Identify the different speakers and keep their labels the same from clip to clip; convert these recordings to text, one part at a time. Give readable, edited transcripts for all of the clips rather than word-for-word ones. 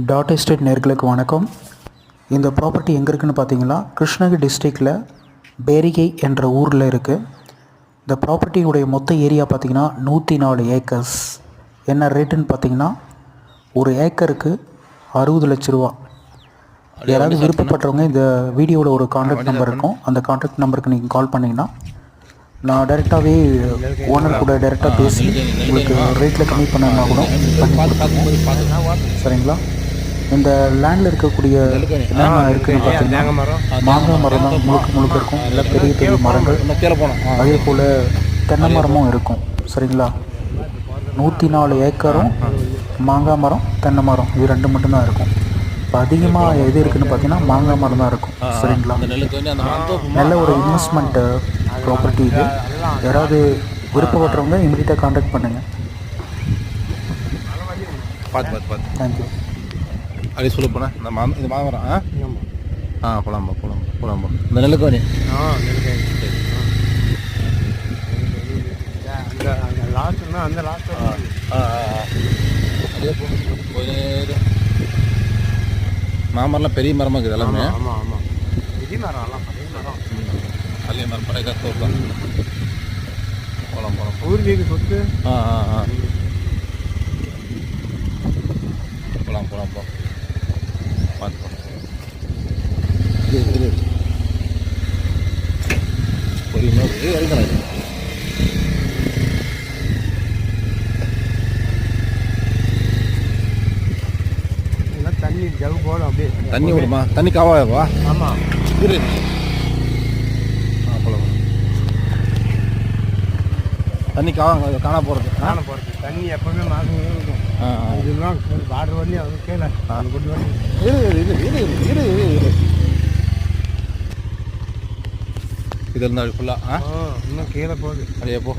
Speaker 1: Dot estate நேர்களுக்கு வணக்கம். இந்த ப்ராப்பர்ட்டி எங்கே இருக்குதுன்னு பார்த்தீங்கன்னா கிருஷ்ணகிரி டிஸ்ட்ரிக்டில் பேரிகை என்ற ஊரில் இருக்குது. இந்த ப்ராப்பர்ட்டியுடைய மொத்த ஏரியா பார்த்திங்கன்னா 104 ஏக்கர்ஸ். என்ன ரேட்டுன்னு பார்த்தீங்கன்னா ஒரு ஏக்கருக்கு 60 லட்ச ரூபா. யாராவது விருப்பப்பட்டவங்க இந்த வீடியோவில் ஒரு கான்டாக்ட் நம்பர் இருக்கும், அந்த கான்டாக்ட் நம்பருக்கு நீங்கள் கால் பண்ணிங்கன்னா நான் டைரெக்டாகவே ஓனர் கூட டைரெக்டாக பேசி உங்களுக்கு ரேட்டில் கம்மி பண்ணணும்னா கூட சரிங்களா. இந்த லேண்டில் இருக்கக்கூடிய என்னென்ன இருக்குதுன்னு பார்த்தீங்கன்னா மாங்காய் மரம் தான் முழுக்க இருக்கும், இல்லை பெரிய பெரிய மரங்கள், அதே போல் தென்னை மரமும் இருக்கும் சரிங்களா. 104 ஏக்கரும் மாங்காய் மரம் தென்னை மரம் இது ரெண்டு மட்டும்தான் இருக்கும். இப்போ அதிகமாக எது இருக்குதுன்னு பார்த்தீங்கன்னா மாங்காய் மரம் தான் இருக்கும் சரிங்களா. நல்ல ஒரு இன்வெஸ்ட்மெண்ட் ப்ராப்பர்ட்டி இது. யாராவது விருப்பப்படுறவங்க இமீடியட்டாக கான்டாக்ட் பண்ணுங்கள். தேங்க்யூ.
Speaker 2: அப்படி சொல்ல போனேன் இந்த இது வாங்குறேன். போலாம்பா இந்த நெல்லுக்கோனி
Speaker 3: அந்த லாஸ்ட்
Speaker 2: மாமரம்லாம் பெரிய மரமாக இருக்குது எல்லாமே.
Speaker 3: ஆமாம் பெரிய மரம் எல்லாம்
Speaker 2: பழைய மரம் பழைய கருத்து தான். போலாம்
Speaker 3: பூர்வீக சொத்து.
Speaker 2: போலாம் பார்த்து
Speaker 3: தண்ணி ஜவு போடும் அப்படியே
Speaker 2: தண்ணி விடுமா? தண்ணி காவாவா?
Speaker 3: ஆமாம்
Speaker 2: இரு. போலாம் தண்ணி காண போகிறது
Speaker 3: தண்ணி எப்பவுமே மாசம் இருக்கும். இதெல்லாம் வாட்டர் வரலையும் அது கீழே கொண்டு வந்து
Speaker 2: இரு இது இருந்தால் ஃபுல்லாக
Speaker 3: இன்னும் கீழே போகுது.
Speaker 2: அப்படியே போ.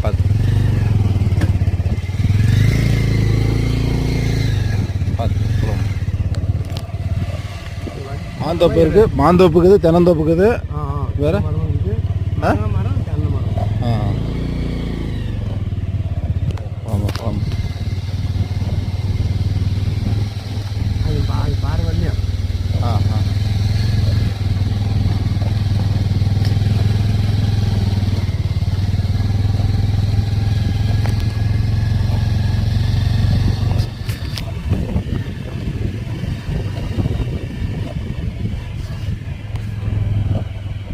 Speaker 3: பார்த்து
Speaker 2: மாந்தோப்பு இருக்குது, தென்னந்தோப்பு இருக்குது. வேற
Speaker 3: மரம் இருக்குது.